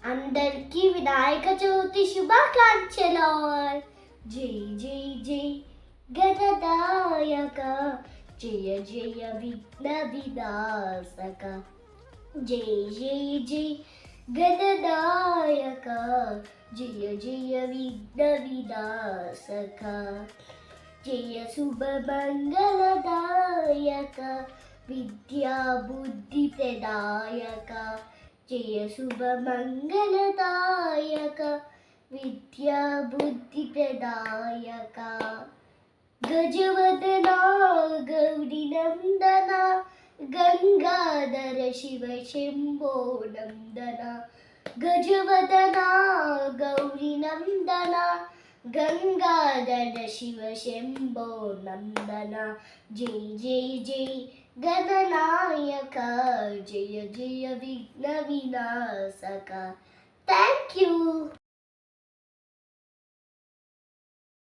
అందరికీ వినాయక చవితి శుభాకాంక్షలు. జై జై జై గణనాయక, జయ జయ విఘ్న వినాశక. జై జై జై గణనాయక, జయ జయ విఘ్న వినాశక. జయ శుభ మంగళదాయక, విద్యా బుద్ధి ప్రదాయక. జయ శుభ మంగళదాయక, విద్యా బుద్ధి ప్రదాయక. గజవదన గౌరీ నందన, గంగాధర శివ శంభో నందన. గజవదన గౌరీ నందన, గంగాధర శివ శంభో నందన. జై జై జై గణనాయక, జయ జయ విఘ్న వినాశక. Thank you.